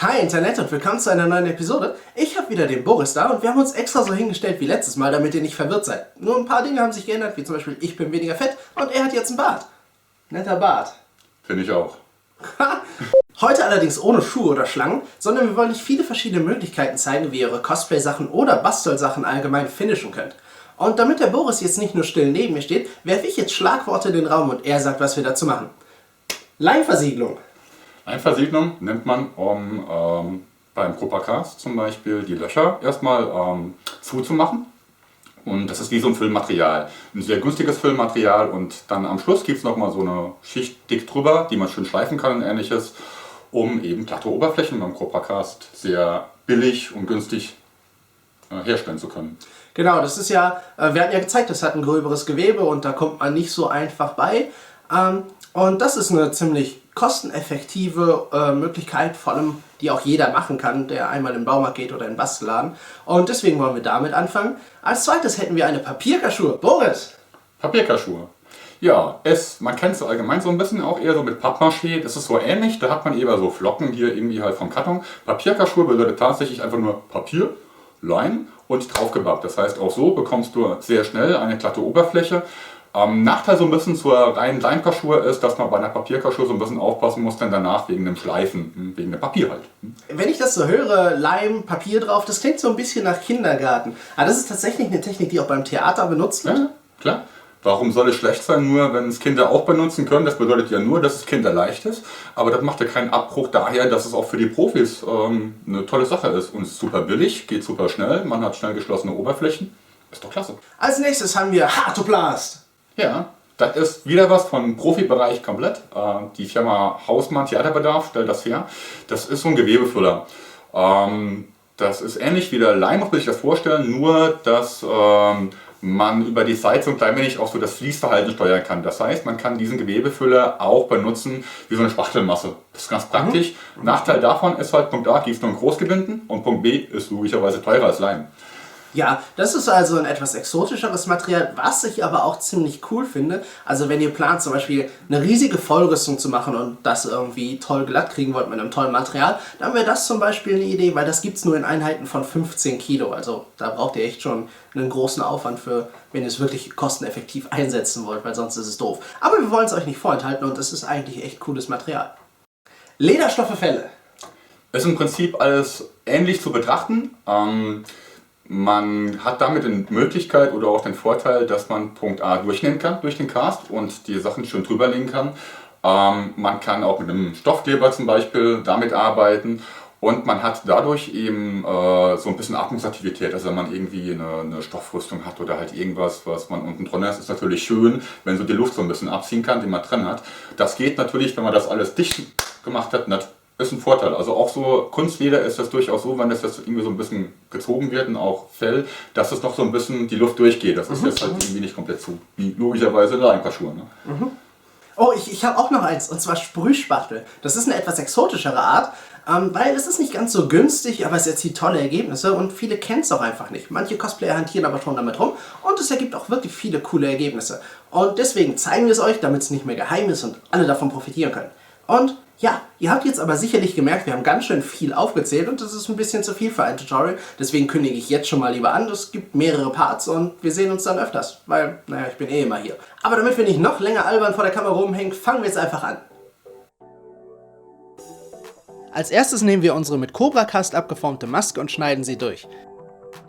Hi Internet und willkommen zu einer neuen Episode. Ich habe wieder den Boris da und wir haben uns extra so hingestellt wie letztes Mal, damit ihr nicht verwirrt seid. Nur ein paar Dinge haben sich geändert, wie zum Beispiel ich bin weniger fett und er hat jetzt einen Bart. Netter Bart. Finde ich auch. Heute allerdings ohne Schuhe oder Schlangen, sondern wir wollen euch viele verschiedene Möglichkeiten zeigen, wie ihr eure Cosplay-Sachen oder Bastelsachen allgemein finishen könnt. Und damit der Boris jetzt nicht nur still neben mir steht, werfe ich jetzt Schlagworte in den Raum und er sagt, was wir dazu machen. Leimversiegelung. Leimversiegelung nimmt man, um beim Copacast zum Beispiel die Löcher erstmal zuzumachen. Und das ist wie so ein Füllmaterial. Ein sehr günstiges Füllmaterial und dann am Schluss gibt es nochmal so eine Schicht dick drüber, die man schön schleifen kann und ähnliches, um eben glatte Oberflächen beim Copacast sehr billig und günstig herstellen zu können. Genau, das ist ja, wir hatten ja gezeigt, das hat ein gröberes Gewebe und da kommt man nicht so einfach bei. Und das ist eine ziemlich kosteneffektive Möglichkeit, vor allem die auch jeder machen kann, der einmal im Baumarkt geht oder in den Bastelladen. Und deswegen wollen wir damit anfangen. Als zweites hätten wir eine Papierkaschur. Boris! Papierkaschur. Ja, man kennt es allgemein so ein bisschen auch eher so mit Pappmaché. Das ist so ähnlich, da hat man eher so Flocken hier irgendwie halt vom Karton. Papierkaschur bedeutet tatsächlich einfach nur Papier, Leim und draufgebappt. Das heißt, auch so bekommst du sehr schnell eine glatte Oberfläche. Nachteil so ein bisschen zur reinen Leimkaschur ist, dass man bei einer Papierkaschur so ein bisschen aufpassen muss, dann danach wegen dem Schleifen, wegen dem Papier halt. Wenn ich das so höre, Leim, Papier drauf, das klingt so ein bisschen nach Kindergarten. Aber das ist tatsächlich eine Technik, die auch beim Theater benutzt wird? Ja, klar. Warum soll es schlecht sein, nur wenn es Kinder auch benutzen können? Das bedeutet ja nur, dass es kinderleicht ist. Aber das macht ja keinen Abbruch daher, dass es auch für die Profis eine tolle Sache ist. Und es ist super billig, geht super schnell, man hat schnell geschlossene Oberflächen. Ist doch klasse. Als nächstes haben wir Hartoplast. Ja, das ist wieder was vom Profibereich komplett. Die Firma Hausmann Theaterbedarf stellt das her. Das ist so ein Gewebefüller. Das ist ähnlich wie der Leim, muss man sich das vorstellen, nur dass man über die Seite so ein klein wenig auch so das Fließverhalten steuern kann. Das heißt, man kann diesen Gewebefüller auch benutzen wie so eine Spachtelmasse. Das ist ganz praktisch. Nachteil davon ist halt, Punkt A, gibt es nur in Großgebinden und Punkt B ist logischerweise teurer als Leim. Ja, das ist also ein etwas exotischeres Material, was ich aber auch ziemlich cool finde. Also wenn ihr plant, zum Beispiel eine riesige Vollrüstung zu machen und das irgendwie toll glatt kriegen wollt mit einem tollen Material, dann wäre das zum Beispiel eine Idee, weil das gibt es nur in Einheiten von 15 Kilo. Also da braucht ihr echt schon einen großen Aufwand für, wenn ihr es wirklich kosteneffektiv einsetzen wollt, weil sonst ist es doof. Aber wir wollen es euch nicht vorenthalten und es ist eigentlich echt cooles Material. Lederstoffe Felle. Ist im Prinzip alles ähnlich zu betrachten. Man hat damit die Möglichkeit oder auch den Vorteil, dass man Punkt A durchnehmen kann durch den Cast und die Sachen schön drüberlegen kann. Man kann auch mit einem Stoffkleber zum Beispiel damit arbeiten und man hat dadurch eben so ein bisschen Atmungsaktivität. Also wenn man irgendwie eine Stoffrüstung hat oder halt irgendwas, was man unten drin hat, ist natürlich schön, wenn so die Luft so ein bisschen abziehen kann, die man drin hat. Das geht natürlich, wenn man das alles dicht gemacht hat, nicht. Ist ein Vorteil. Also auch so Kunstleder ist das durchaus so, wenn das irgendwie so ein bisschen gezogen wird und auch Fell, dass es noch so ein bisschen die Luft durchgeht. Das ist jetzt halt irgendwie nicht komplett zu. Wie logischerweise eine Leimkaschur. Ne? Oh, ich habe auch noch eins, und zwar Sprühspachtel. Das ist eine etwas exotischere Art, weil es ist nicht ganz so günstig, aber es erzielt tolle Ergebnisse und viele kennen es auch einfach nicht. Manche Cosplayer hantieren aber schon damit rum und es ergibt auch wirklich viele coole Ergebnisse. Und deswegen zeigen wir es euch, damit es nicht mehr geheim ist und alle davon profitieren können. Und ja, ihr habt jetzt aber sicherlich gemerkt, wir haben ganz schön viel aufgezählt und das ist ein bisschen zu viel für ein Tutorial. Deswegen kündige ich jetzt schon mal lieber an, es gibt mehrere Parts und wir sehen uns dann öfters, weil, naja, ich bin eh immer hier. Aber damit wir nicht noch länger albern vor der Kamera rumhängen, fangen wir jetzt einfach an. Als erstes nehmen wir unsere mit Cobra-Cast abgeformte Maske und schneiden sie durch.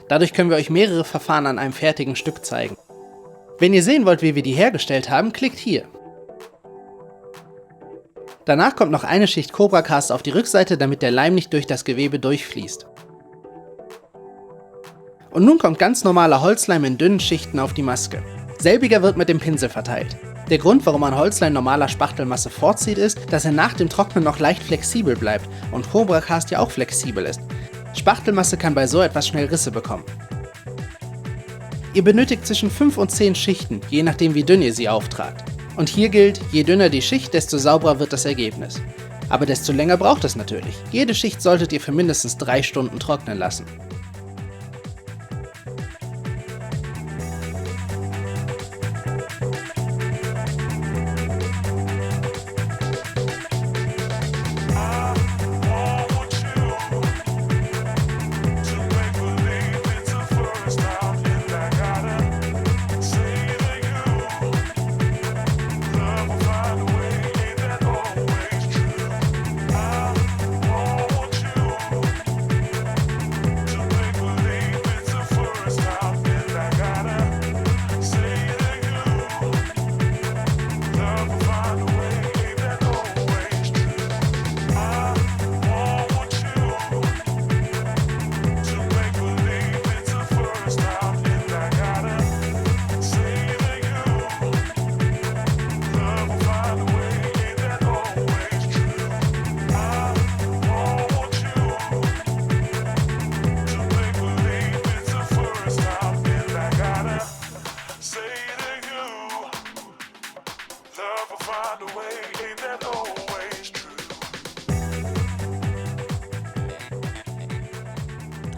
Dadurch können wir euch mehrere Verfahren an einem fertigen Stück zeigen. Wenn ihr sehen wollt, wie wir die hergestellt haben, klickt hier. Danach kommt noch eine Schicht Cobra-Cast auf die Rückseite, damit der Leim nicht durch das Gewebe durchfließt. Und nun kommt ganz normaler Holzleim in dünnen Schichten auf die Maske. Selbiger wird mit dem Pinsel verteilt. Der Grund, warum man Holzleim normaler Spachtelmasse vorzieht, ist, dass er nach dem Trocknen noch leicht flexibel bleibt und Cobra-Cast ja auch flexibel ist. Spachtelmasse kann bei so etwas schnell Risse bekommen. Ihr benötigt zwischen 5 und 10 Schichten, je nachdem wie dünn ihr sie auftragt. Und hier gilt, je dünner die Schicht, desto sauberer wird das Ergebnis. Aber desto länger braucht es natürlich. Jede Schicht solltet ihr für mindestens 3 Stunden trocknen lassen. I want you.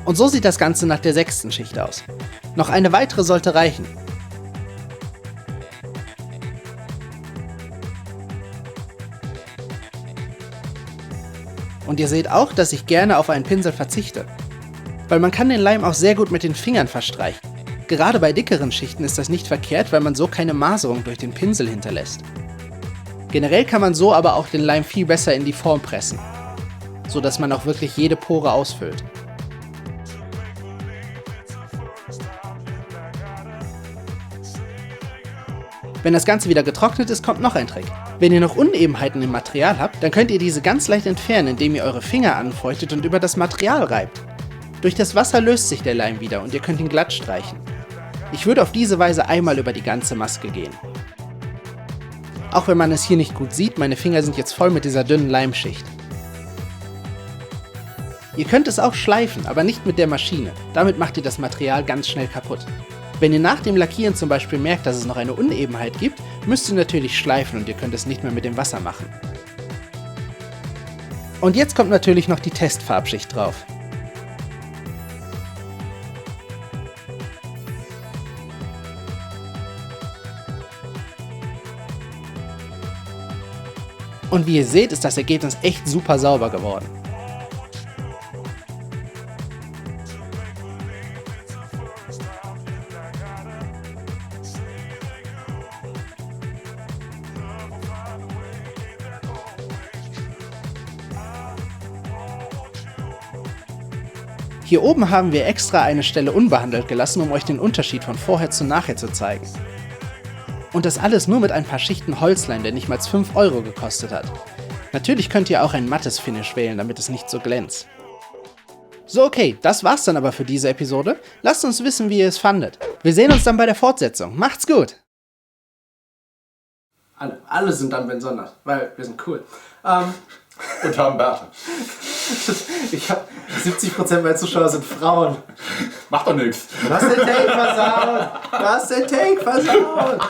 Und so sieht das Ganze nach der 6. Schicht aus. Noch eine weitere sollte reichen. Und ihr seht auch, dass ich gerne auf einen Pinsel verzichte. Weil man kann den Leim auch sehr gut mit den Fingern verstreichen. Gerade bei dickeren Schichten ist das nicht verkehrt, weil man so keine Maserung durch den Pinsel hinterlässt. Generell kann man so aber auch den Leim viel besser in die Form pressen, so dass man auch wirklich jede Pore ausfüllt. Wenn das Ganze wieder getrocknet ist, kommt noch ein Trick. Wenn ihr noch Unebenheiten im Material habt, dann könnt ihr diese ganz leicht entfernen, indem ihr eure Finger anfeuchtet und über das Material reibt. Durch das Wasser löst sich der Leim wieder und ihr könnt ihn glatt streichen. Ich würde auf diese Weise einmal über die ganze Maske gehen. Auch wenn man es hier nicht gut sieht, meine Finger sind jetzt voll mit dieser dünnen Leimschicht. Ihr könnt es auch schleifen, aber nicht mit der Maschine. Damit macht ihr das Material ganz schnell kaputt. Wenn ihr nach dem Lackieren zum Beispiel merkt, dass es noch eine Unebenheit gibt, müsst ihr natürlich schleifen und ihr könnt es nicht mehr mit dem Wasser machen. Und jetzt kommt natürlich noch die Testfarbschicht drauf. Und wie ihr seht, ist das Ergebnis echt super sauber geworden. Hier oben haben wir extra eine Stelle unbehandelt gelassen, um euch den Unterschied von vorher zu nachher zu zeigen. Und das alles nur mit ein paar Schichten Holzleim, der nicht mal 5 € gekostet hat. Natürlich könnt ihr auch ein mattes Finish wählen, damit es nicht so glänzt. So, okay, das war's dann aber für diese Episode. Lasst uns wissen, wie ihr es fandet. Wir sehen uns dann bei der Fortsetzung. Macht's gut! Alle sind dann besonders, weil wir sind cool. Und haben Bärte. Ich hab 70% meiner Zuschauer sind Frauen. Macht doch nichts. Du hast den Take versaut!